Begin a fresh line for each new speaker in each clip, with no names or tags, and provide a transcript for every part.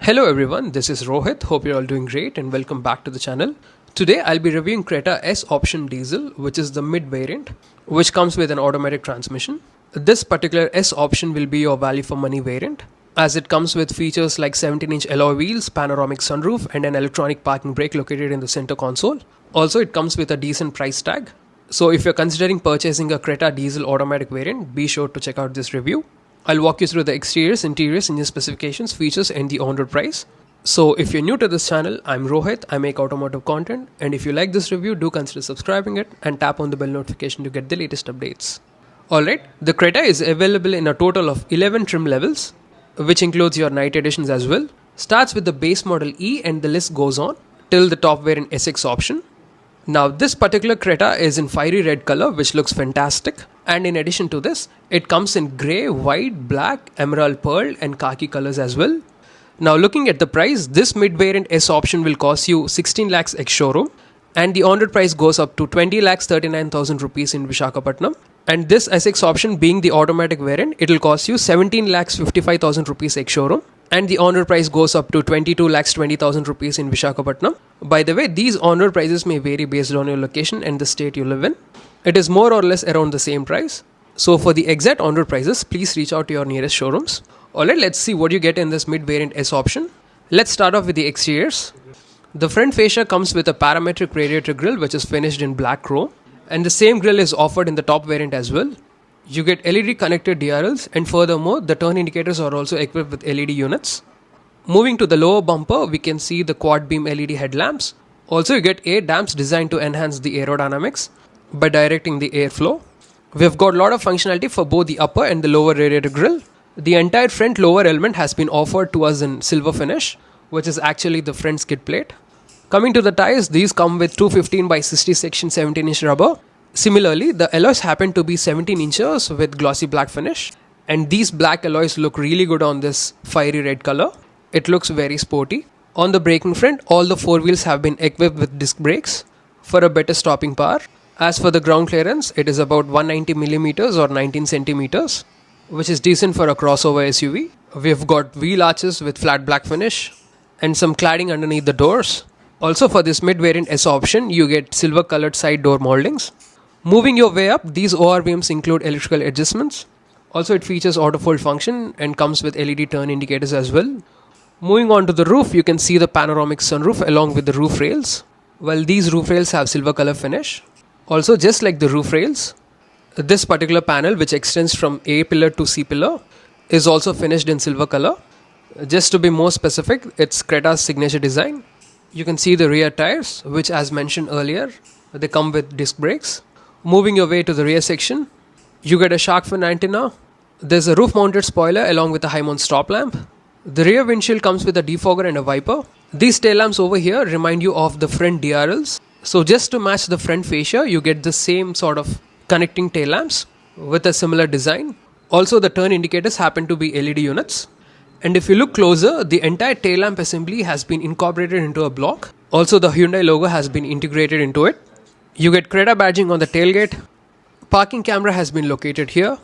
Hello everyone, this is Rohit. Hope you're all doing great and welcome back to the channel. Today I'll be reviewing Creta S option diesel, which is the mid variant, which comes with an automatic transmission. This particular S option will be your value for money variant, as it comes with features like 17-inch alloy wheels, panoramic sunroof and an electronic parking brake located in the center console. Also it comes with a decent price tag. So if you're considering purchasing a Creta diesel automatic variant, be sure to check out this review. I'll walk you through the exteriors, interiors, engine specifications, features and the on-road price. So if you're new to this channel, I'm Rohit, I make automotive content, and if you like this review, do consider subscribing it and tap on the bell notification to get the latest updates. Alright, the Creta is available in a total of 11 trim levels, which includes your night editions as well. Starts with the base model E and the list goes on till the top variant SX option. Now this particular Creta is in fiery red color, which looks fantastic, and in addition to this it comes in grey, white, black, emerald pearl and khaki colors as well. Now looking at the price, this mid-variant S option will cost you 16 lakhs ex showroom, and the on-road price goes up to 20 lakhs 39,000 rupees in Visakhapatnam, and this SX option being the automatic variant, it will cost you 17 lakhs 55,000 rupees ex showroom, and the on-road price goes up to 22 lakhs 20,000 rupees in Visakhapatnam. By the way, these on-road prices may vary based on your location and the state you live in. It is more or less around the same price. So for the exact on-road prices, please reach out to your nearest showrooms. Alright, let's see what you get in this mid-variant S option. Let's start off with the exteriors. The front fascia comes with a parametric radiator grille which is finished in black chrome, and the same grille is offered in the top variant as well. You get LED connected DRLs, and furthermore the turn indicators are also equipped with LED units. Moving to the lower bumper, we can see the quad beam LED headlamps. Also you get air damps designed to enhance the aerodynamics by directing the airflow. We've got a lot of functionality for both the upper and the lower radiator grille. The entire front lower element has been offered to us in silver finish, which is actually the front skid plate. Coming to the tires, these come with 215 by 60 section 17-inch rubber. Similarly, the alloys happen to be 17 inches with glossy black finish, and these black alloys look really good on this fiery red color. It looks very sporty. On the braking front, all the four wheels have been equipped with disc brakes for a better stopping power. As for the ground clearance, it is about 190mm or 19 centimeters, which is decent for a crossover SUV. We've got wheel arches with flat black finish and some cladding underneath the doors. Also for this mid-variant S option, you get silver colored side door moldings. Moving your way up, these ORVMs include electrical adjustments. Also it features auto fold function and comes with LED turn indicators as well. Moving on to the roof, you can see the panoramic sunroof along with the roof rails. Well, these roof rails have silver color finish. Also, just like the roof rails, this particular panel, which extends from A pillar to C pillar, is also finished in silver color. Just to be more specific, it's Creta's signature design. You can see the rear tires, which as mentioned earlier, they come with disc brakes. Moving your way to the rear section, you get a shark fin antenna. There's a roof mounted spoiler along with a high mount stop lamp. The rear windshield comes with a defogger and a wiper. These tail lamps over here remind you of the front DRLs. So just to match the front fascia, you get the same sort of connecting tail lamps with a similar design. Also the turn indicators happen to be LED units. And if you look closer, the entire tail lamp assembly has been incorporated into a block. Also the Hyundai logo has been integrated into it. You get Creta badging on the tailgate. Parking camera has been located here.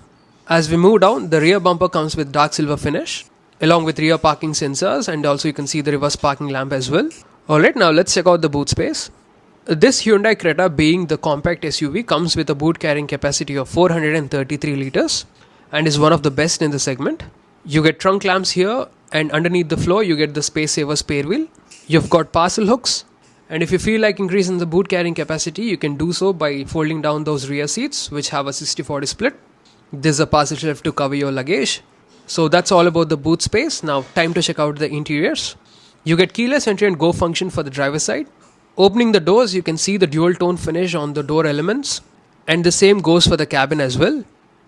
As we move down, the rear bumper comes with dark silver finish, along with rear parking sensors, and also you can see the reverse parking lamp as well. Alright, now let's check out the boot space. This Hyundai Creta, being the compact SUV, comes with a boot carrying capacity of 433 liters and is one of the best in the segment. You get trunk lamps here, and underneath the floor you get the space saver spare wheel. You've got parcel hooks, and if you feel like increasing the boot carrying capacity, you can do so by folding down those rear seats, which have a 60-40 split. There's a parcel shelf to cover your luggage. So that's all about the boot space. Now time to check out the interiors. You get keyless entry and go function for the driver's side. Opening the doors, you can see the dual tone finish on the door elements, and the same goes for the cabin as well.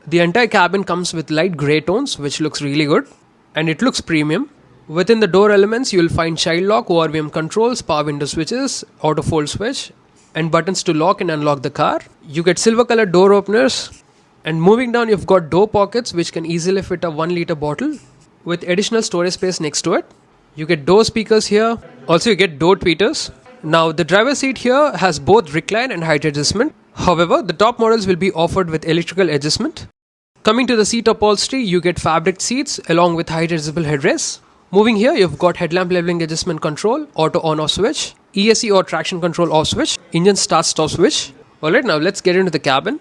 The entire cabin comes with light grey tones, which looks really good, and it looks premium. Within the door elements, you will find child lock, ORVM controls, power window switches, auto fold switch, and buttons to lock and unlock the car. You get silver colored door openers. And moving down, you've got door pockets which can easily fit a 1 liter bottle with additional storage space next to it. You get door speakers here. Also you get door tweeters. Now the driver's seat here has both recline and height adjustment. However, the top models will be offered with electrical adjustment. Coming to the seat upholstery, you get fabric seats along with height adjustable headrests. Moving here, you've got headlamp leveling adjustment control, auto on off switch, ESC or traction control off switch, engine start stop switch. Alright, now let's get into the cabin.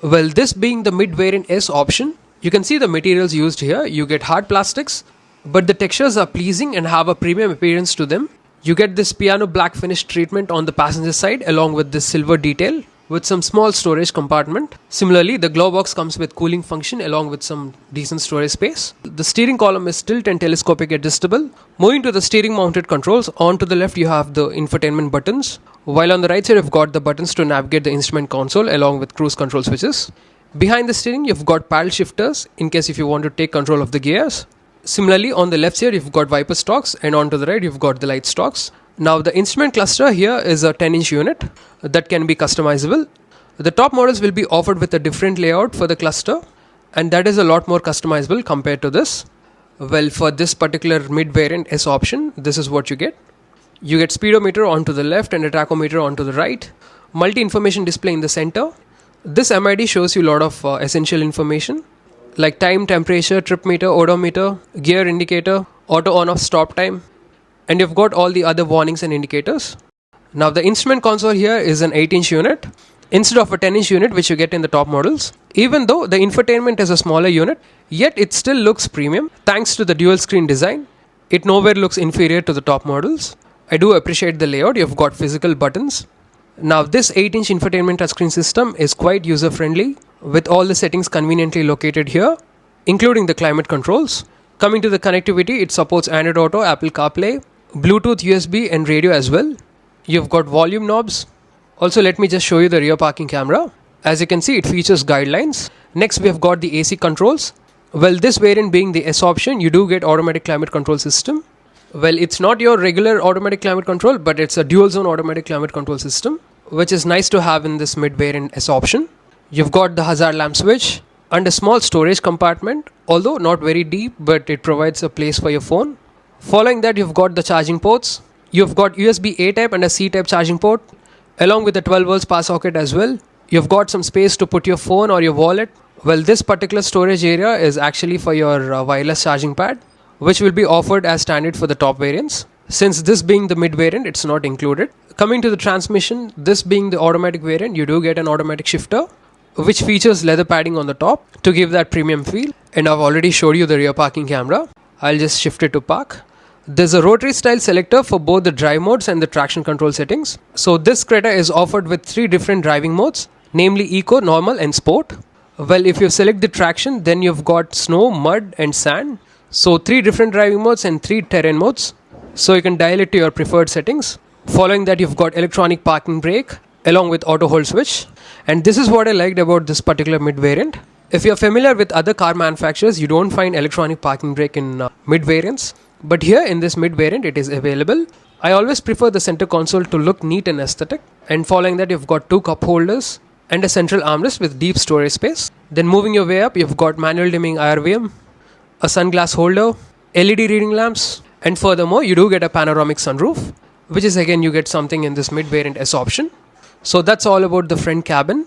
Well, this being the mid-variant S option, you can see the materials used here. You get hard plastics, but the textures are pleasing and have a premium appearance to them. You get this piano black finish treatment on the passenger side along with this silver detail with some small storage compartment. Similarly, the glove box comes with cooling function along with some decent storage space. The steering column is tilt and telescopic adjustable. Moving to the steering mounted controls, on to the left you have the infotainment buttons, while on the right side you've got the buttons to navigate the instrument console along with cruise control switches. Behind the steering you've got paddle shifters in case if you want to take control of the gears. Similarly, on the left side you've got wiper stalks and on to the right you've got the light stalks. Now the instrument cluster here is a 10-inch unit that can be customizable. The top models will be offered with a different layout for the cluster, and that is a lot more customizable compared to this. Well, for this particular mid-variant S option, this is what you get. You get speedometer onto the left and a tachometer onto the right. Multi-information display in the center. This MID shows you a lot of essential information like time, temperature, trip meter, odometer, gear indicator, auto on off stop time, and you've got all the other warnings and indicators. Now the instrument console here is an 8-inch unit instead of a 10-inch unit which you get in the top models. Even though the infotainment is a smaller unit, yet it still looks premium thanks to the dual screen design. It nowhere looks inferior to the top models. I do appreciate the layout. You've got physical buttons. Now this 8-inch infotainment touchscreen system is quite user friendly with all the settings conveniently located here, including the climate controls. Coming to the connectivity, it supports Android Auto, Apple CarPlay, Bluetooth, USB and radio as well. You've got volume knobs. Also, let me just show you the rear parking camera. As you can see, it features guidelines. Next, we have got the AC controls. Well, this variant being the S option, you do get automatic climate control system. Well, it's not your regular automatic climate control, but it's a dual zone automatic climate control system, which is nice to have in this mid-variant S option. You've got the hazard lamp switch and a small storage compartment, although not very deep, but it provides a place for your phone. Following that, you've got the charging ports. You've got USB A type and a C type charging port, along with a 12 volts power socket as well. You've got some space to put your phone or your wallet. Well, this particular storage area is actually for your wireless charging pad, which will be offered as standard for the top variants. Since this being the mid variant, it's not included. Coming to the transmission, this being the automatic variant, you do get an automatic shifter, which features leather padding on the top to give that premium feel. And I've already showed you the rear parking camera. I'll just shift it to park. There's a rotary style selector for both the drive modes and the traction control settings. So this Creta is offered with 3 different driving modes, namely Eco, Normal and Sport. Well, if you select the traction, then you've got snow, mud and sand. So 3 different driving modes and 3 terrain modes. So you can dial it to your preferred settings. Following that, you've got electronic parking brake along with auto hold switch. And this is what I liked about this particular mid variant. If you're familiar with other car manufacturers, you don't find electronic parking brake in mid variants. But here in this mid variant, it is available. I always prefer the center console to look neat and aesthetic. And following that, you've got 2 cup holders and a central armrest with deep storage space. Then moving your way up, you've got manual dimming IRVM, a sunglass holder, LED reading lamps, and furthermore, you do get a panoramic sunroof, which is again, you get something in this mid variant S option. So that's all about the front cabin.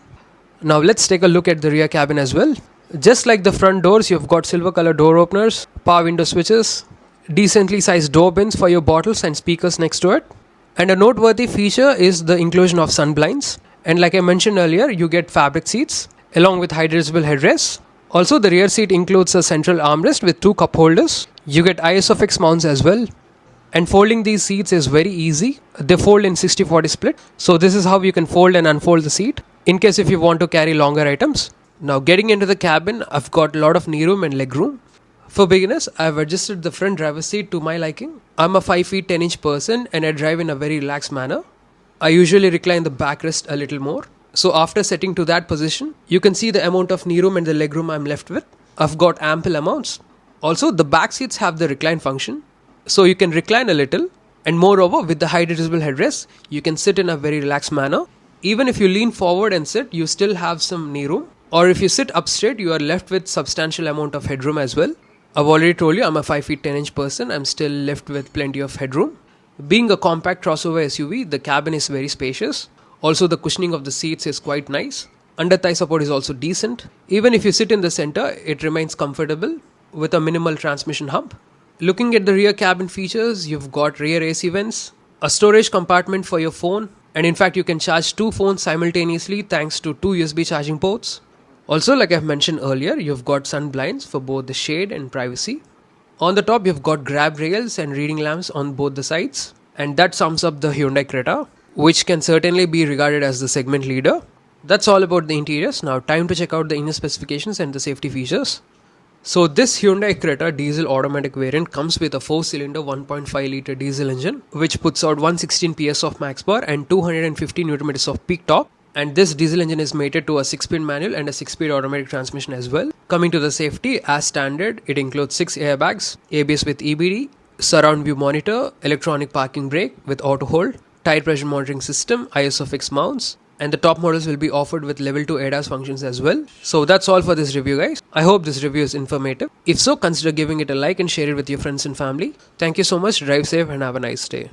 Now let's take a look at the rear cabin as well. Just like the front doors, you've got silver color door openers, power window switches, decently sized door bins for your bottles and speakers next to it. And a noteworthy feature is the inclusion of sun blinds. And like I mentioned earlier, you get fabric seats along with high-adjustable headrests. Also, the rear seat includes a central armrest with 2 cup holders. You get ISOFIX mounts as well. And folding these seats is very easy. They fold in 60-40 split. So this is how you can fold and unfold the seat in case if you want to carry longer items. Now getting into the cabin, I've got a lot of knee room and leg room. For beginners, I've adjusted the front driver's seat to my liking. I'm a 5 feet 10 inch person and I drive in a very relaxed manner. I usually recline the backrest a little more. So after setting to that position, you can see the amount of knee room and the leg room I'm left with. I've got ample amounts. Also, the back seats have the recline function. So you can recline a little, and moreover with the height adjustable headrest, you can sit in a very relaxed manner. Even if you lean forward and sit, you still have some knee room. Or if you sit up straight, you are left with substantial amount of headroom as well. I've already told you I'm a 5 feet 10 inch person. I'm still left with plenty of headroom. Being a compact crossover SUV, the cabin is very spacious. Also, the cushioning of the seats is quite nice. Under thigh support is also decent. Even if you sit in the center, it remains comfortable with a minimal transmission hump. Looking at the rear cabin features, you've got rear AC vents, a storage compartment for your phone, and in fact you can charge two phones simultaneously thanks to two USB charging ports. Also, like I've mentioned earlier, you've got sun blinds for both the shade and privacy. On the top, you've got grab rails and reading lamps on both the sides. And that sums up the Hyundai Creta, which can certainly be regarded as the segment leader. That's all about the interiors. Now time to check out the inner specifications and the safety features. So this Hyundai Creta diesel automatic variant comes with a 4-cylinder 1.5 litre diesel engine, which puts out 116 PS of max power and 250 Nm of peak torque. And this diesel engine is mated to a 6-speed manual and a 6-speed automatic transmission as well. Coming to the safety, as standard, it includes 6 airbags, ABS with EBD, surround view monitor, electronic parking brake with auto hold, tire pressure monitoring system, ISOFIX mounts, and the top models will be offered with level 2 ADAS functions as well. So that's all for this review, guys. I hope this review is informative. If so, consider giving it a like and share it with your friends and family. Thank you so much, drive safe and have a nice day.